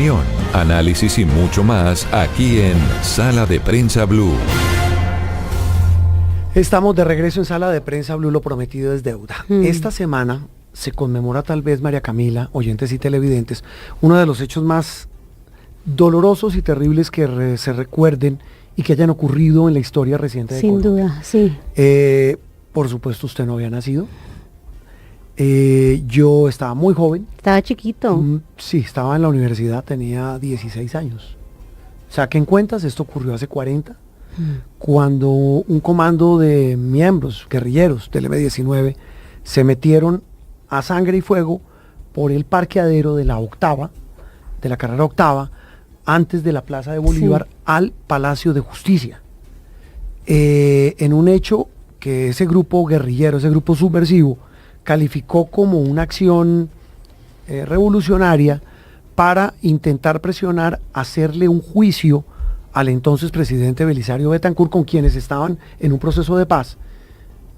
opinión, análisis y mucho más aquí en Sala de Prensa Blue. Estamos de regreso en Sala de Prensa Blue, lo prometido es deuda. Esta semana se conmemora, tal vez, María Camila, oyentes y televidentes, uno de los hechos más dolorosos y terribles que se recuerden y que hayan ocurrido en la historia reciente de Colombia. Sin duda, sí. Por supuesto, usted no había nacido. Yo estaba muy joven. Estaba chiquito. Sí, estaba en la universidad, tenía 16 años. Saquen cuentas, esto ocurrió hace 40, cuando un comando de miembros, guerrilleros del M-19, se metieron a sangre y fuego por el parqueadero de la octava, de la carrera octava, antes de la Plaza de Bolívar, al Palacio de Justicia. En un hecho que ese grupo guerrillero, ese grupo subversivo, calificó como una acción revolucionaria para intentar presionar, hacerle un juicio al entonces presidente Belisario Betancur, con quienes estaban en un proceso de paz,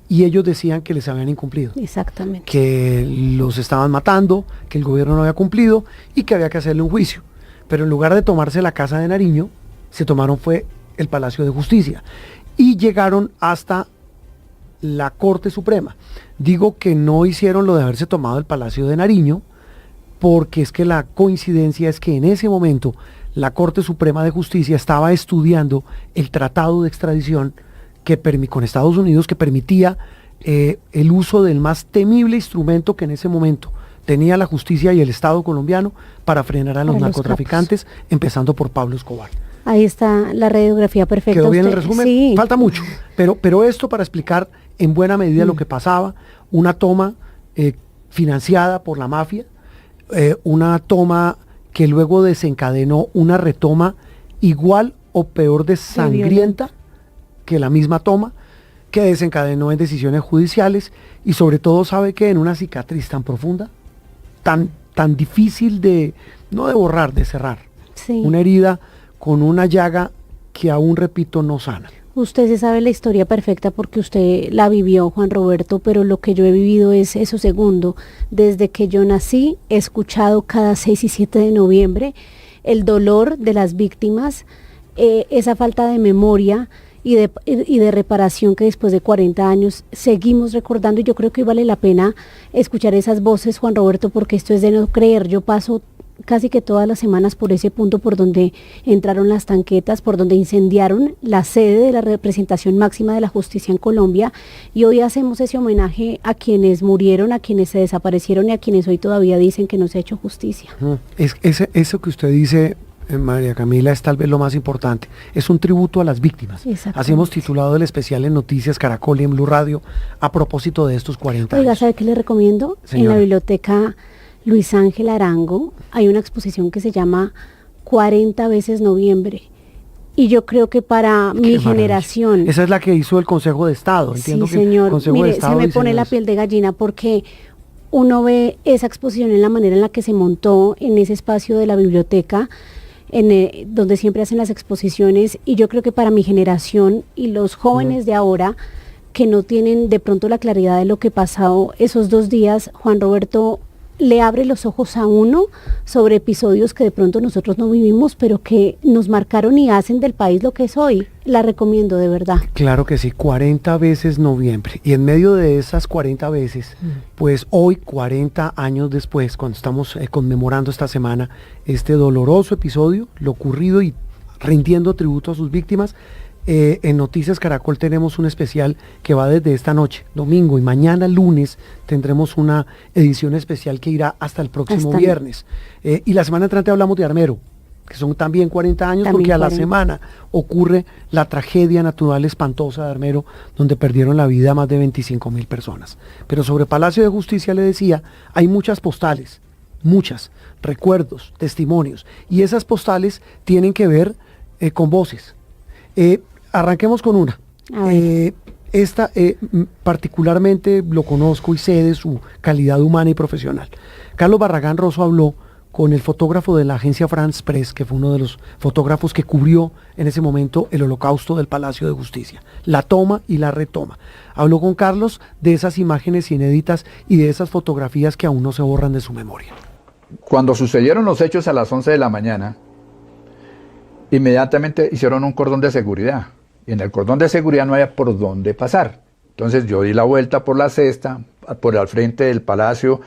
y ellos decían que les habían incumplido. Exactamente. Que los estaban matando, que el gobierno no había cumplido y que había que hacerle un juicio. Pero en lugar de tomarse la Casa de Nariño, se tomaron fue el Palacio de Justicia y llegaron hasta la Corte Suprema. Digo que no hicieron lo de haberse tomado el Palacio de Nariño, porque es que la coincidencia es que en ese momento la Corte Suprema de Justicia estaba estudiando el tratado de extradición con Estados Unidos, que permitía el uso del más temible instrumento que en ese momento tenía la justicia y el Estado colombiano para frenar a los narcotraficantes, empezando por Pablo Escobar. Ahí está la radiografía perfecta. ¿Quedó bien el resumen? Sí. Falta mucho, pero esto para explicar en buena medida lo que pasaba, una toma financiada por la mafia, una toma que luego desencadenó una retoma igual o peor de sangrienta que la misma toma, que desencadenó en decisiones judiciales y sobre todo, sabe que en una cicatriz tan profunda, tan difícil no de borrar, de cerrar. Sí. Una herida con una llaga que aún, repito, no sana. Usted se sabe la historia perfecta porque usted la vivió, Juan Roberto, pero lo que yo he vivido es eso segundo. Desde que yo nací, he escuchado cada 6 y 7 de noviembre el dolor de las víctimas, esa falta de memoria y de reparación que después de 40 años seguimos recordando, y yo creo que vale la pena escuchar esas voces, Juan Roberto, porque esto es de no creer. Yo paso casi que todas las semanas por ese punto por donde entraron las tanquetas, por donde incendiaron la sede de la representación máxima de la justicia en Colombia, y hoy hacemos ese homenaje a quienes murieron, a quienes se desaparecieron y a quienes hoy todavía dicen que no se ha hecho justicia. Eso que usted dice, María Camila, es tal vez lo más importante. Es un tributo a las víctimas. Así hemos titulado el especial en Noticias Caracol y en Blue Radio a propósito de estos 40 años. Oiga, ¿sabe qué le recomiendo? Señora. En la biblioteca Luis Ángel Arango hay una exposición que se llama 40 veces noviembre. Y yo creo que para mi generación... Esa es la que hizo el Consejo de Estado. Entiendo sí, señor. El Consejo Mire, de Estado se me pone la piel de gallina porque uno ve esa exposición en la manera en la que se montó en ese espacio de la biblioteca, donde siempre hacen las exposiciones, y yo creo que para mi generación y los jóvenes de ahora que no tienen de pronto la claridad de lo que pasó esos 2 días, Juan Roberto, le abre los ojos a uno sobre episodios que de pronto nosotros no vivimos, pero que nos marcaron y hacen del país lo que es hoy. La recomiendo de verdad. Claro que sí, 40 veces noviembre. Y en medio de esas 40 veces, pues hoy, 40 años después, cuando estamos conmemorando esta semana este doloroso episodio, lo ocurrido y rindiendo tributo a sus víctimas, en Noticias Caracol tenemos un especial que va desde esta noche, domingo, y mañana lunes tendremos una edición especial que irá hasta el próximo viernes. Y la semana entrante hablamos de Armero, que son también 40 años, porque a la semana ocurre la tragedia natural espantosa de Armero, donde perdieron la vida más de 25.000 personas. Pero sobre Palacio de Justicia, le decía, hay muchas postales, muchas, recuerdos, testimonios, y esas postales tienen que ver con voces. Arranquemos con una. Esta particularmente lo conozco y sé de su calidad humana y profesional. Carlos Barragán Rosso habló con el fotógrafo de la agencia France Press, que fue uno de los fotógrafos que cubrió en ese momento el holocausto del Palacio de Justicia, la toma y la retoma. Habló con Carlos de esas imágenes inéditas y de esas fotografías que aún no se borran de su memoria. Cuando sucedieron los hechos a las 11 de la mañana, inmediatamente hicieron un cordón de seguridad. Y en el cordón de seguridad no había por dónde pasar. Entonces yo di la vuelta por la cesta, por al frente del palacio,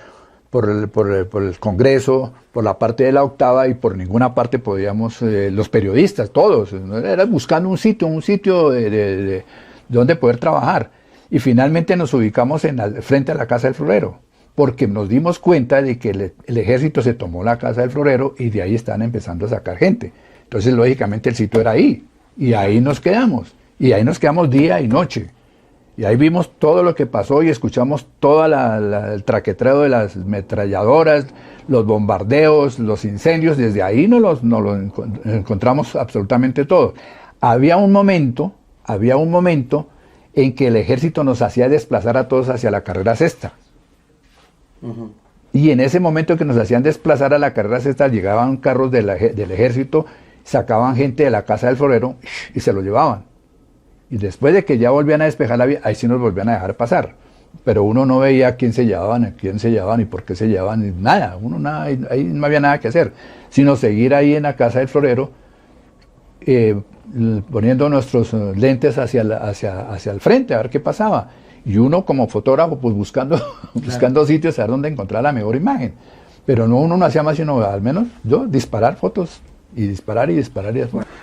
por el Congreso, por la parte de la octava, y por ninguna parte podíamos, los periodistas, todos, era buscando un sitio de donde poder trabajar. Y finalmente nos ubicamos frente a la Casa del Florero, porque nos dimos cuenta de que el ejército se tomó la Casa del Florero y de ahí están empezando a sacar gente. Entonces, lógicamente, el sitio era ahí, y ahí nos quedamos, día y noche. Y ahí vimos todo lo que pasó y escuchamos todo el traquetreo de las metralladoras, los bombardeos, los incendios. Desde ahí nos lo encontramos absolutamente todo. Había un momento en que el ejército nos hacía desplazar a todos hacia la carrera sexta. Uh-huh. Y en ese momento que nos hacían desplazar a la carrera sexta, llegaban carros del ejército, sacaban gente de la Casa del Florero y se lo llevaban. Y después de que ya volvían a despejar la vía, ahí sí nos volvían a dejar pasar. Pero uno no veía a quién se llevaban y por qué se llevaban, y nada, ahí no había nada que hacer, sino seguir ahí en la Casa del Florero, poniendo nuestros lentes hacia el frente, a ver qué pasaba. Y uno como fotógrafo, pues buscando sitios a ver dónde encontrar la mejor imagen. Pero uno no hacía más sino, al menos yo, disparar fotos, y disparar.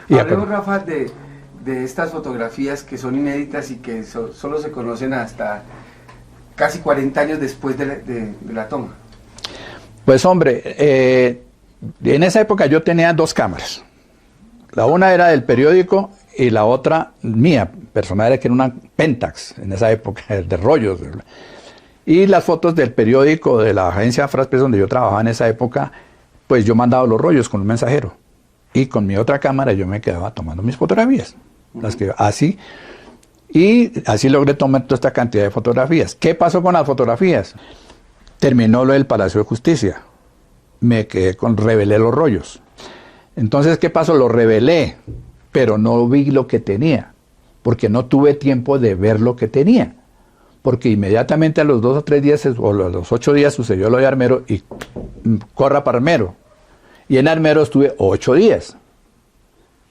Hablemos, Rafa, de estas fotografías que son inéditas y que solo se conocen hasta casi 40 años después de la toma. Pues hombre, en esa época yo tenía 2 cámaras. La una era del periódico y la otra mía, personal, que era una Pentax, en esa época, de rollos. Y las fotos del periódico de la agencia Fraspress, donde yo trabajaba en esa época, pues yo mandaba los rollos con un mensajero. Y con mi otra cámara yo me quedaba tomando mis fotografías. Así logré tomar toda esta cantidad de fotografías. ¿Qué pasó con las fotografías? Terminó lo del Palacio de Justicia. Revelé los rollos. Entonces, ¿qué pasó? Lo revelé, pero no vi lo que tenía, porque no tuve tiempo de ver lo que tenía. Porque inmediatamente a los 2 o 3 días, o a los 8 días, sucedió lo de Armero y corra para Armero. Y en Armero estuve 8 días.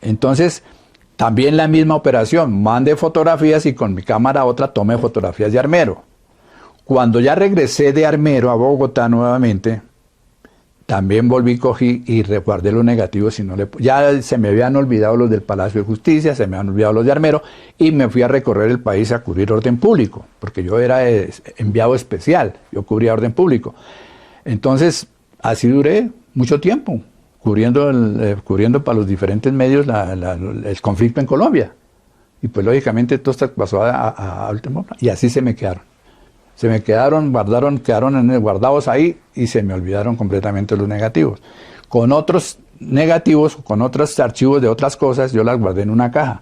Entonces, también la misma operación, mandé fotografías y con mi cámara otra tomé fotografías de Armero. Cuando ya regresé de Armero a Bogotá nuevamente, también cogí y resguardé los negativos. Ya se me habían olvidado los del Palacio de Justicia, se me habían olvidado los de Armero, y me fui a recorrer el país a cubrir orden público, porque yo era enviado especial, yo cubría orden público. Entonces, así duré mucho tiempo, cubriendo para los diferentes medios el conflicto en Colombia. Y pues lógicamente todo esto pasó a último plano, y así se me quedaron. Quedaron guardados ahí y se me olvidaron completamente los negativos. Con otros negativos, con otros archivos de otras cosas, yo las guardé en una caja.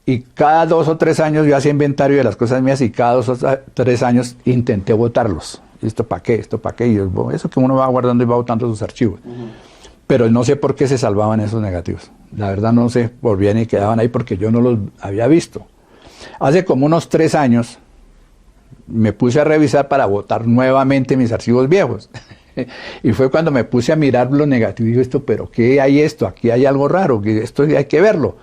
Y cada 2 o 3 años yo hacía inventario de las cosas mías, y cada 2 o 3 años intenté botarlos. ¿Esto para qué? Y eso que uno va guardando y va botando sus archivos. Uh-huh. Pero no sé por qué se salvaban esos negativos. La verdad no sé, volvían y quedaban ahí porque yo no los había visto. Hace como unos 3 años me puse a revisar para botar nuevamente mis archivos viejos. Y fue cuando me puse a mirar los negativos y dije, pero ¿qué hay esto? Aquí hay algo raro, esto hay que verlo.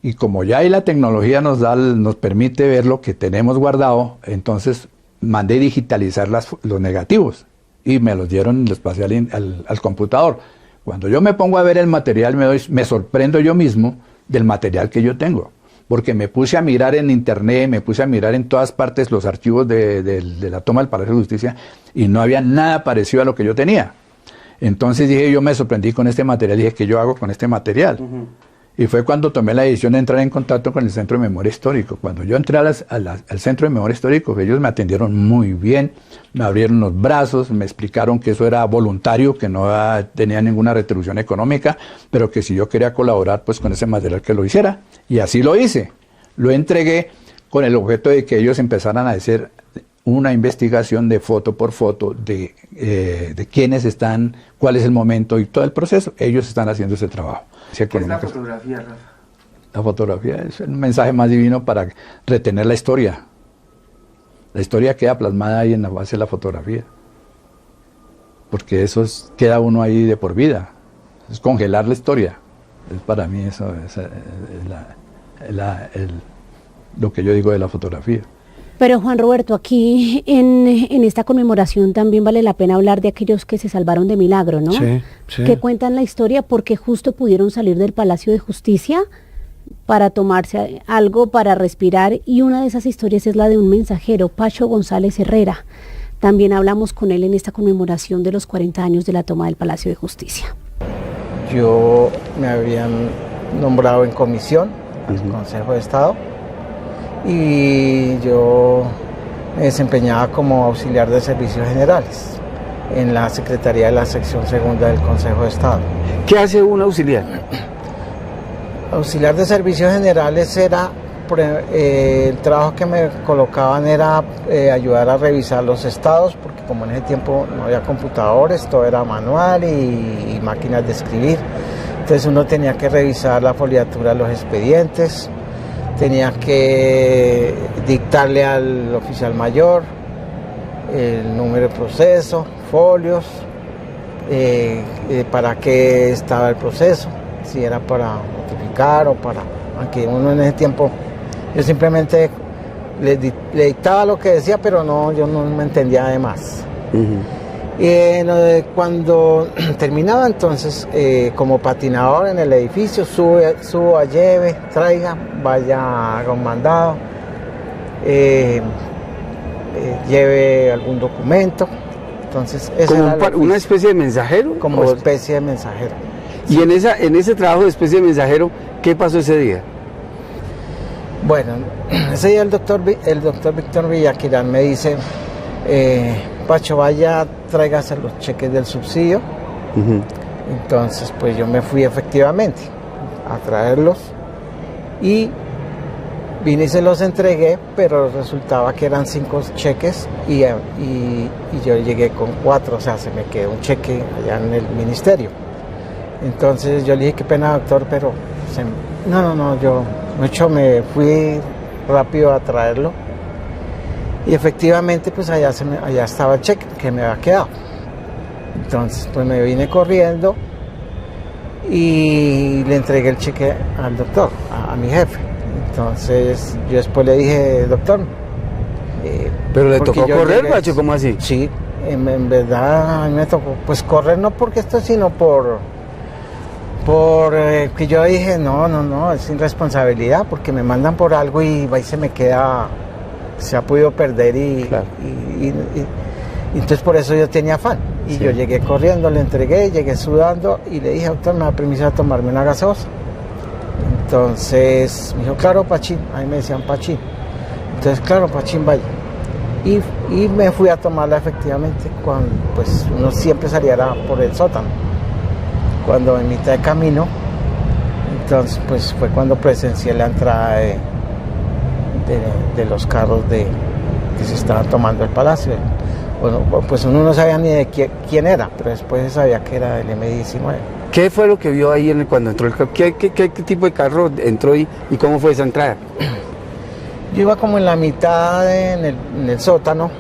Y como ya ahí la tecnología nos permite ver lo que tenemos guardado, entonces mandé digitalizar los negativos y me los dieron, los pasé al computador. Cuando yo me pongo a ver el material, me sorprendo yo mismo del material que yo tengo. Porque me puse a mirar en internet, me puse a mirar en todas partes los archivos de la toma del Palacio de Justicia, y no había nada parecido a lo que yo tenía. Entonces yo me sorprendí con este material, dije, ¿qué yo hago con este material? Uh-huh. Y fue cuando tomé la decisión de entrar en contacto con el Centro de Memoria Histórico. Cuando yo entré al Centro de Memoria Histórico, ellos me atendieron muy bien, me abrieron los brazos, me explicaron que eso era voluntario, que no tenía ninguna retribución económica, pero que si yo quería colaborar pues con ese material, que lo hiciera. Y así lo hice. Lo entregué con el objeto de que ellos empezaran a hacer una investigación de foto por foto de quiénes están, cuál es el momento y todo el proceso. Ellos están haciendo ese trabajo. ¿Qué es la fotografía, Rafa? La fotografía es el mensaje más divino para retener la historia. La historia queda plasmada ahí en la base de la fotografía. porque queda uno ahí de por vida, es congelar la historia. Para mí eso es lo que yo digo de la fotografía. Pero Juan Roberto, aquí en esta conmemoración también vale la pena hablar de aquellos que se salvaron de milagro, ¿no? Sí, sí. Que cuentan la historia porque justo pudieron salir del Palacio de Justicia para tomarse algo, para respirar, y una de esas historias es la de un mensajero, Pacho González Herrera. También hablamos con él en esta conmemoración de los 40 años de la toma del Palacio de Justicia. Yo me habían nombrado en comisión al Consejo de Estado y yo me desempeñaba como auxiliar de servicios generales en la Secretaría de la Sección Segunda del Consejo de Estado. ¿Qué hace un auxiliar? Auxiliar de servicios generales era, el trabajo que me colocaban era ayudar a revisar los estados, porque como en ese tiempo no había computadores, todo era manual y máquinas de escribir. Entonces uno tenía que revisar la foliatura de los expedientes, tenía que dictarle al oficial mayor el número de proceso, folios, para qué estaba el proceso, si era para notificar o para... Aunque uno en ese tiempo, yo simplemente le dictaba lo que decía, pero yo no me entendía de más. Cuando terminaba entonces, como patinador en el edificio, suba, lleve, traiga, vaya, haga un mandado, lleve algún documento. Entonces, ¿Como una especie de mensajero? Como especie de mensajero. Y en ese trabajo de especie de mensajero, ¿qué pasó ese día? Bueno, ese día el doctor Víctor Villaquirán me dice, Pacho, vaya, tráigase los cheques del subsidio. Entonces, pues yo me fui efectivamente a traerlos y vine y se los entregué, pero resultaba que eran 5 cheques y yo llegué con 4, o sea, se me quedó un cheque allá en el ministerio. Entonces yo le dije, qué pena, doctor, pero yo me fui rápido a traerlo. Y efectivamente, pues allá estaba el cheque que me había quedado. Entonces, pues me vine corriendo y le entregué el cheque al doctor, a mi jefe. Entonces, yo después le dije, doctor... ¿Pero le tocó correr, Pacho? ¿Cómo así? Sí, en verdad a mí me tocó, pues correr no porque esto, sino por que yo dije, no, es irresponsabilidad, porque me mandan por algo y se me queda... se ha podido perder y entonces por eso yo tenía afán y sí. Yo llegué corriendo, le entregué, llegué sudando y le dije, doctor, me da permiso a tomarme una gaseosa. Entonces me dijo, claro, Pachín, ahí me decían Pachín. Entonces, claro, Pachín, vaya. Y me fui a tomarla efectivamente cuando pues uno siempre saliera por el sótano. Cuando en mitad de camino, entonces pues fue cuando presencié la entrada de los carros que se estaban tomando el palacio. Bueno, pues uno no sabía ni de quién era, pero después se sabía que era del M-19. ¿Qué fue lo que vio ahí cuando entró el carro? ¿Qué tipo de carro entró y cómo fue esa entrada? Yo iba como en la mitad en el sótano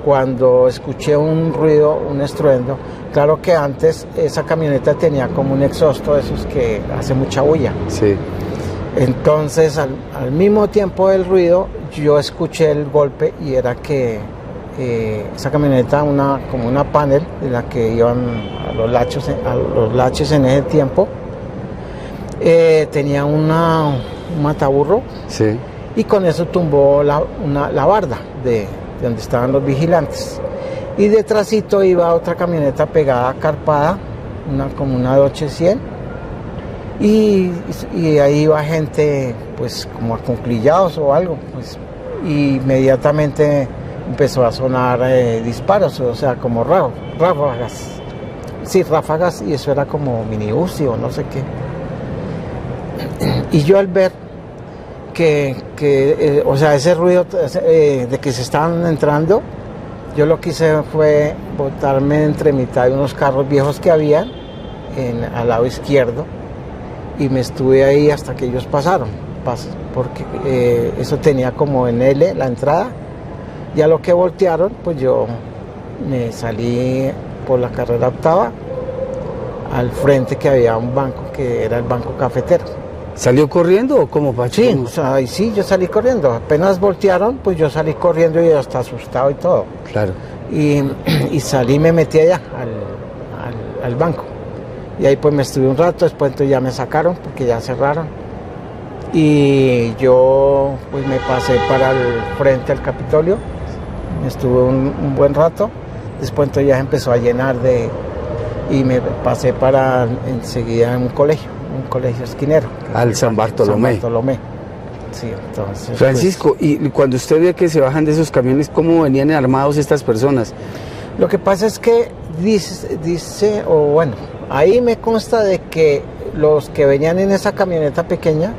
cuando escuché un ruido, un estruendo. Claro que antes esa camioneta tenía como un exhausto de esos que hace mucha bulla. Sí. Entonces, al mismo tiempo del ruido, yo escuché el golpe y era que esa camioneta, como una panel de la que iban a los laches en ese tiempo, tenía un mataburro. Sí. Y con eso tumbó la barda de donde estaban los vigilantes. Y detrásito iba otra camioneta pegada, carpada, como una Dodge 100. Y ahí iba gente pues como acuclillados o algo, pues, y inmediatamente empezó a sonar disparos, o sea, como ráfagas. Sí, ráfagas, y eso era como minibús o no sé qué. Y yo al ver o sea, ese ruido de que se estaban entrando, yo lo que hice fue botarme entre mitad de unos carros viejos que habían al lado izquierdo. Y me estuve ahí hasta que ellos pasaron, porque eso tenía como en L la entrada. Y a lo que voltearon, pues yo me salí por la carrera octava, al frente que había un banco que era el Banco Cafetero. ¿Salió corriendo o cómo, Pacho? Sí, ¿Cómo? o sea, y sí, yo salí corriendo. Apenas voltearon, pues yo salí corriendo y hasta asustado y todo. Claro. Y salí y me metí allá al banco. Y ahí pues me estuve un rato, después entonces ya me sacaron porque ya cerraron. Y yo pues me pasé para el frente al Capitolio, estuve un buen rato, después entonces ya se empezó a llenar y me pasé para enseguida en un colegio esquinero. Al San Bartolomé. San Bartolomé. Sí, entonces. Francisco, y cuando usted ve que se bajan de esos camiones, ¿cómo venían armados estas personas? Lo que pasa es que dice, o bueno, ahí me consta de que los que venían en esa camioneta pequeña,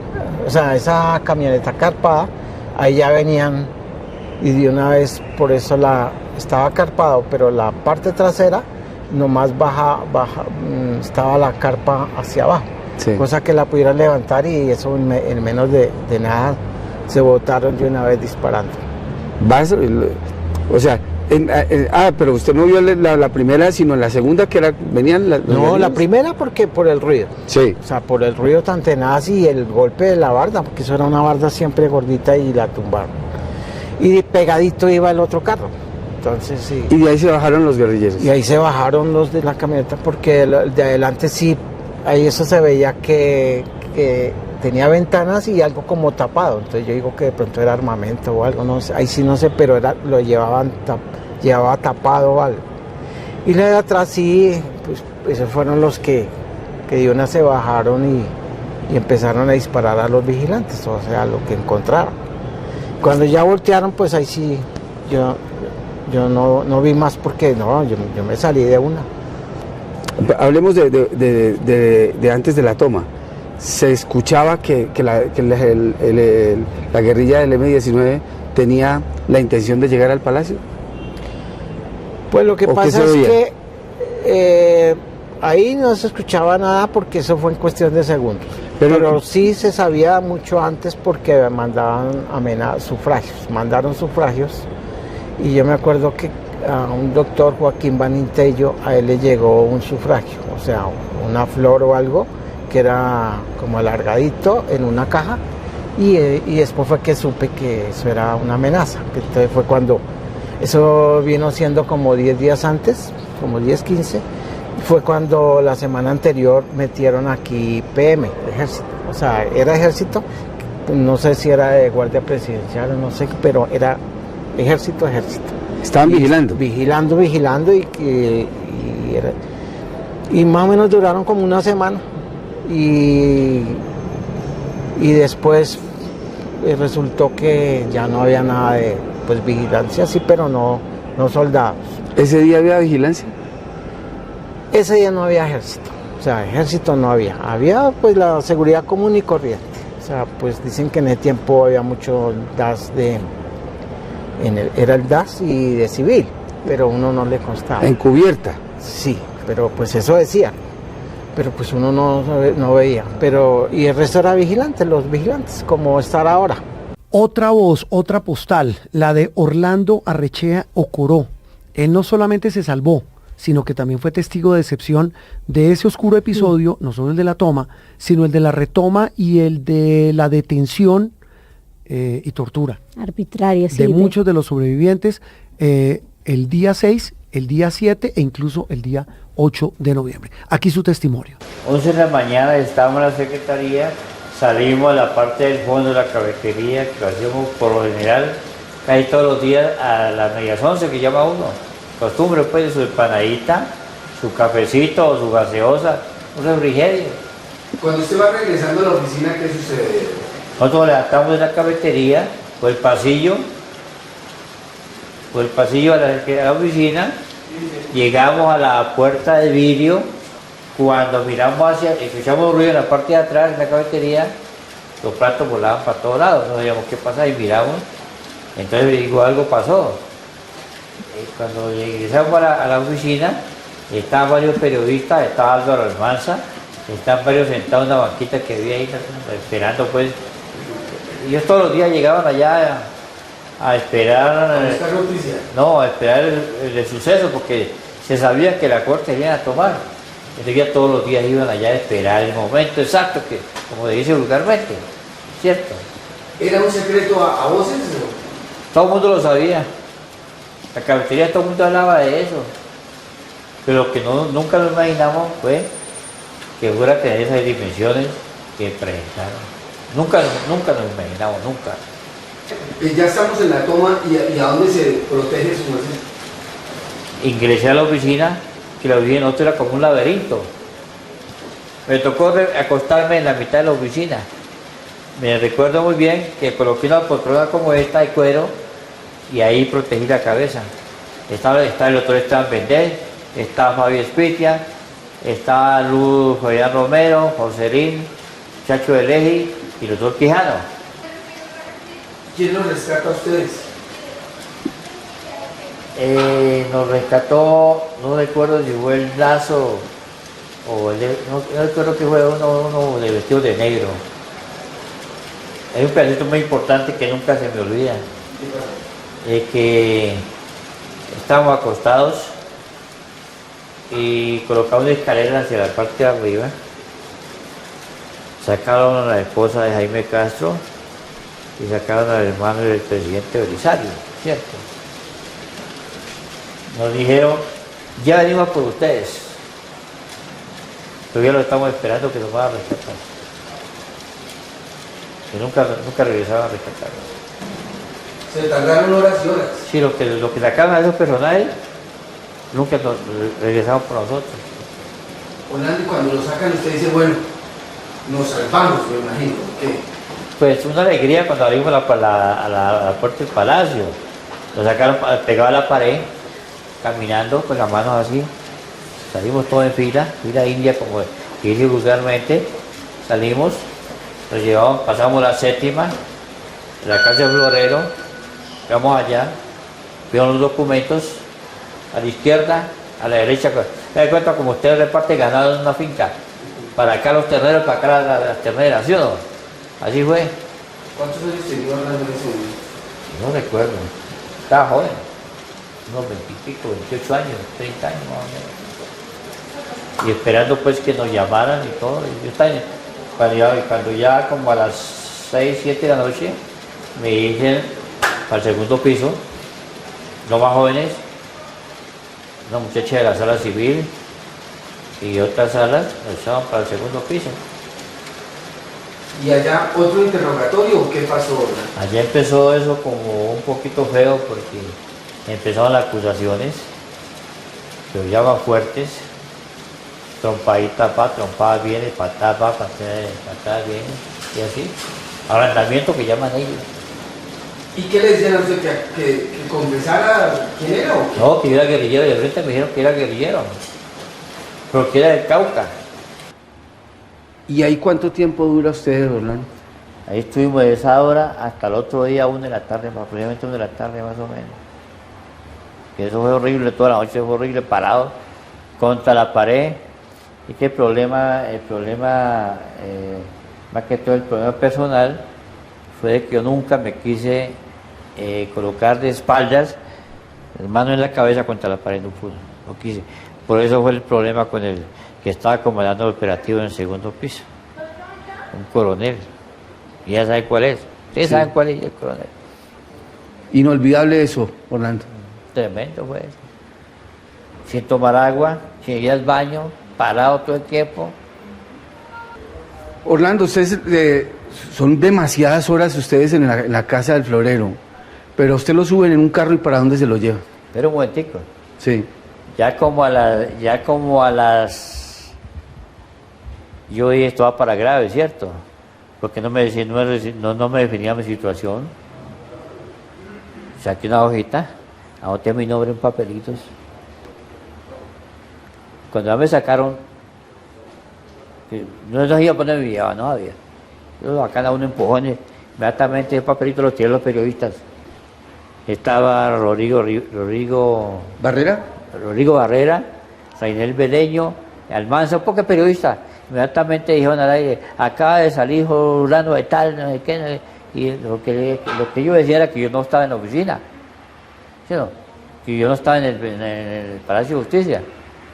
o sea, esa camioneta carpada, ahí ya venían y de una vez, por eso estaba carpado, pero la parte trasera nomás estaba la carpa hacia abajo, sí. Cosa que la pudieran levantar y eso en menos de nada se botaron de una vez disparando. O sea, pero usted no vio la primera, sino la segunda que venían las... No, la primera porque por el ruido. Sí. O sea, por el ruido tan tenaz y el golpe de la barda, porque eso era una barda siempre gordita y la tumbaron. Y pegadito iba el otro carro. Entonces sí. Y de ahí se bajaron los guerrilleros. Y ahí se bajaron los de la camioneta porque de adelante sí, ahí eso se veía que tenía ventanas y algo como tapado. Entonces yo digo que de pronto era armamento o algo, no sé, ahí sí no sé, pero lo llevaba tapado o algo. Y la de atrás sí, pues esos fueron los que de una se bajaron y empezaron a disparar a los vigilantes, o sea, lo que encontraron. Cuando ya voltearon, pues ahí sí, yo no vi más porque no, yo me salí de una. Hablemos de antes de la toma. Se escuchaba que la guerrilla del M-19 tenía la intención de llegar al palacio. Pues lo que pasa es que ahí no se escuchaba nada porque eso fue en cuestión de segundos. Pero sí se sabía mucho antes porque mandaban mandaron sufragios. Y yo me acuerdo que a un doctor, Joaquín Vanintello, a él le llegó un sufragio, o sea, una flor o algo que era como alargadito en una caja y después fue que supe que eso era una amenaza. Entonces fue cuando, eso vino siendo como 10 días antes, como 10, 15, fue cuando la semana anterior metieron aquí PM, ejército, o sea, era ejército, no sé si era de guardia presidencial, no sé, pero era ejército. Estaban vigilando. Vigilando y más o menos duraron como una semana y después resultó que ya no había nada de vigilancia, sí, pero no soldados. ¿Ese día había vigilancia? Ese día no había ejército, o sea, ejército no había pues la seguridad común y corriente, o sea, pues dicen que en ese tiempo había mucho DAS era el DAS y de civil, pero uno no le constaba. ¿Encubierta? Sí, pero pues eso decía, pero pues uno no veía, y el resto era vigilante, los vigilantes, como estar ahora. Otra voz, otra postal, la de Orlando Arrechea Ocoró. Él no solamente se salvó, sino que también fue testigo de excepción de ese oscuro episodio, no solo el de la toma, sino el de la retoma y el de la detención y tortura arbitraria, sí, de muchos de los sobrevivientes el día 6, el día 7 e incluso el día 8 de noviembre. Aquí su testimonio. 11 de la mañana estábamos en la secretaría, salimos a la parte del fondo de la cafetería, que lo hacíamos por lo general casi todos los días a las medias 11, que llama uno. Costumbre pues de su empanadita, su cafecito o su gaseosa, un refrigerio. Cuando usted va regresando a la oficina, ¿qué sucede? Nosotros levantamos de la cafetería, por el pasillo a la oficina, llegamos a la puerta de vidrio, cuando miramos escuchamos ruido en la parte de atrás de la cafetería, los platos volaban para todos lados, no sabíamos qué pasaba y miramos, entonces digo, algo pasó. Cuando regresamos a la oficina, estaban varios periodistas, estaba Álvaro Almanza, estaban varios sentados en una banquita que había ahí esperando pues. Ellos todos los días llegaban allá a esperar. ¿A buscar noticias? No, a esperar el suceso, porque se sabía que la corte iban a tomar. Entonces ya todos los días iban allá a esperar el momento exacto, que como se dice vulgarmente, ¿cierto? ¿Era un secreto a voces? Todo el mundo lo sabía. La cafetería todo el mundo hablaba de eso. Pero lo que nunca nos imaginamos fue que fuera a tener esas dimensiones que presentaron. Nunca nos imaginamos, nunca. Ya estamos en la toma y ¿a dónde se protege su merced? Ingresé a la oficina, que la oficina nosotros era como un laberinto. Me tocó acostarme en la mitad de la oficina. Me recuerdo muy bien que coloqué una poltrona como esta de cuero y ahí protegí la cabeza. Estaba el doctor Esteban Vendel, estaba Fabio Espitia, estaba Luz Fabián Romero, Joselín, Chacho de Leji y el doctor Quijano. ¿Quién los rescata a ustedes? Nos rescató, no recuerdo si fue el Lazo o no recuerdo que fue uno de vestido de negro. Hay un pedacito muy importante que nunca se me olvida. Que estábamos acostados y colocaron una escalera hacia la parte de arriba. Sacaron a la esposa de Jaime Castro y sacaron al hermano del presidente Belisario, ¿cierto? Nos dijeron, ya venimos por ustedes. Todavía lo estamos esperando que nos van a rescatar. Que nunca regresaron a rescatarnos. Se tardaron horas y horas. Sí, lo que sacaron a esos personajes, nunca regresaron por nosotros. Orlando, cuando lo sacan, usted dice, bueno, nos salvamos, me imagino. ¿Qué? Pues una alegría cuando abrimos la puerta del palacio. Lo sacaron pegado a la pared, caminando con las manos así. Salimos todos en fila india, como dice vulgarmente. Salimos, nos llevamos, pasamos la séptima, la casa del florero, vamos allá, vemos los documentos, a la izquierda, a la derecha. Se da cuenta como usted reparte ganado en una finca. Para acá los terneros, para acá las terneras, ¿sí o no? Así fue. ¿Cuántos años tenía Orlando en ese momento? No recuerdo. Estaba joven. Unos 20 y pico, 28 años, 30 años más o menos. Y esperando pues que nos llamaran y todo. Y yo estaba cuando ya como a las 6, 7 de la noche, me dicen al segundo piso, los más jóvenes, una muchacha de la sala civil y otras salas nos echaban para el segundo piso. ¿Y allá otro interrogatorio o qué pasó, Orlando? Allá empezó eso como un poquito feo porque empezaron las acusaciones, pero ya más fuertes, trompadita pa, trompada viene, patada va, patada viene, y así, arrendamiento que llaman ellos. ¿Y qué le decían a usted? ¿Que confesara quién era o qué? No, que yo era guerrillero, de frente me dijeron que era guerrillero, pero que era del Cauca. ¿Y ahí cuánto tiempo dura ustedes, Orlando? Ahí estuvimos de esa hora hasta el otro día, 1 de la tarde, aproximadamente 1 de la tarde más o menos. Y eso fue horrible, toda la noche fue horrible, parado contra la pared. Y que el problema, más que todo el problema personal, fue de que yo nunca me quise colocar de espaldas, mano en la cabeza contra la pared, no pude, no quise. Por eso fue el problema con el que estaba comandando el operativo en el segundo piso, un coronel. Y ya saben cuál es. Ustedes saben cuál es el coronel. Inolvidable eso, Orlando. Tremendo fue eso. Sin tomar agua, sin ir al baño, parado todo el tiempo. Orlando, ustedes son demasiadas horas ustedes en la casa del florero, pero usted lo suben en un carro y ¿para dónde se lo lleva? Pero un momentico. Sí. Ya como a las... Yo dije, esto va para grave, ¿cierto? Porque no me definía mi situación. Saqué una hojita, anoté mi nombre en papelitos. Cuando ya me sacaron, no les iba a poner mi vida, no había. Yo acá a uno empujones, inmediatamente el papelito lo tienen los periodistas. Estaba Rodrigo Barrera, Rainel Beleño, Almanza, un poco periodista. Inmediatamente dijeron al aire, acaba de salir Orlando de tal, no sé qué, y lo que yo decía era que yo no estaba en la oficina. ¿Sí, no? que yo no estaba en el Palacio de Justicia.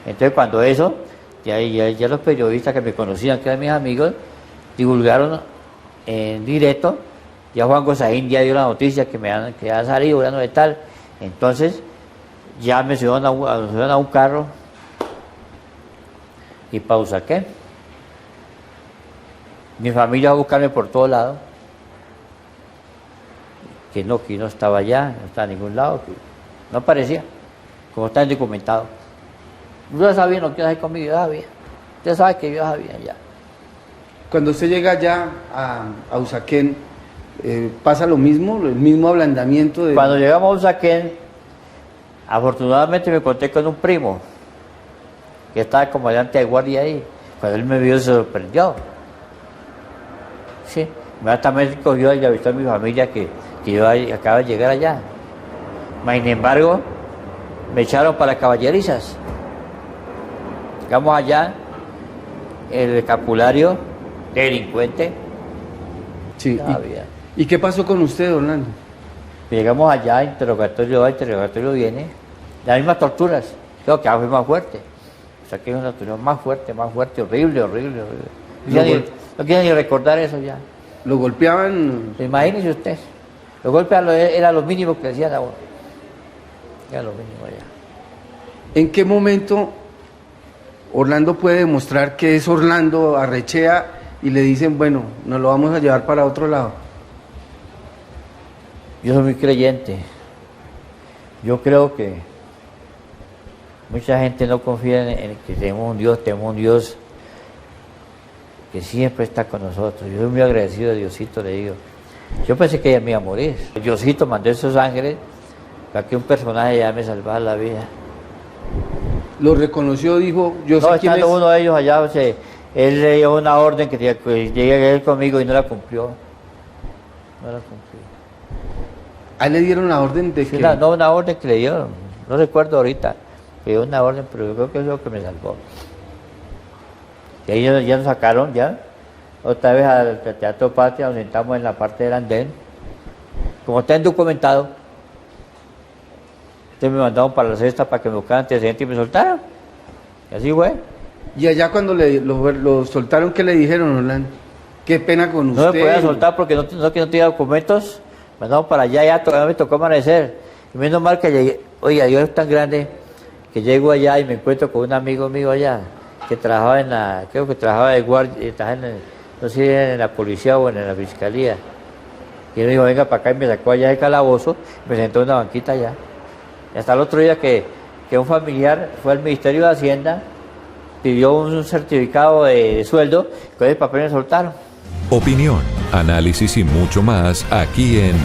Entonces cuando eso, ya los periodistas que me conocían, que eran mis amigos, divulgaron en directo, ya Juan Gozaín ya dio la noticia que ha salido, ya no es tal. Entonces ya me subieron a un carro y para Usaquén. Mi familia va a buscarme por todos lados, que no estaba allá, no estaba en ningún lado, que no aparecía, como está documentado. Yo ya sabía lo que iba a hacer conmigo, yo sabía. Usted sabe que yo sabía ya. Cuando usted llega allá a Usaquén, ¿pasa lo mismo, el mismo ablandamiento de...? Cuando llegamos a Usaquén, afortunadamente me encontré con un primo, que estaba como delante de guardia ahí. Cuando él me vio se sorprendió. Sí, inmediatamente cogió y avisó a mi familia que yo acaba de llegar allá. Sin embargo, me echaron para caballerizas. Llegamos allá, el escapulario, delincuente. Sí. ¿Y qué pasó con usted, Orlando? Llegamos allá, interrogatorio va, interrogatorio viene. Las mismas torturas, creo que fue más fuerte. O sea que es una tortura más fuerte, horrible. No quiero ni recordar eso ya. ¿Lo golpeaban? Imagínese usted. Los golpes era lo mínimo que decían a uno. Era lo mínimo ya. ¿En qué momento Orlando puede demostrar que es Orlando Arrechea y le dicen, bueno, nos lo vamos a llevar para otro lado? Yo soy muy creyente. Yo creo que mucha gente no confía en que tenemos un Dios que siempre está con nosotros. Yo soy muy agradecido a Diosito, le digo. Yo pensé que ella me iba a morir. Diosito mandó esos ángeles para que un personaje ya me salvara la vida. ¿Lo reconoció? Dijo, yo sé quién es. No, uno de ellos allá, él le dio una orden que llegue él conmigo y no la cumplió. No la cumplió. ¿A él le dieron la orden de sí, que...? No, una orden que le dieron. No recuerdo ahorita. Le dio una orden, pero yo creo que es lo que me salvó. Y ahí ya nos sacaron, ya. Otra vez al Teatro Patria, nos sentamos en la parte del andén. Como está documentado, entonces me mandaron para la cesta para que me buscaran antecedentes y me soltaron. Y así fue. Y allá cuando lo soltaron, ¿qué le dijeron, Orlando? Qué pena con usted. No me podía soltar porque no tenía documentos. Me mandaron para allá, ya todavía me tocó amanecer. Y menos mal que llegué. Oiga, Dios es tan grande que llego allá y me encuentro con un amigo mío allá que trabajaba creo que trabajaba de guardia, no sé si en la policía o en la fiscalía. Y él me dijo, venga para acá, y me sacó allá del calabozo, me sentó en una banquita allá. Y hasta el otro día que un familiar fue al Ministerio de Hacienda, pidió un certificado de sueldo, con el papel me soltaron. Opinión, análisis y mucho más aquí en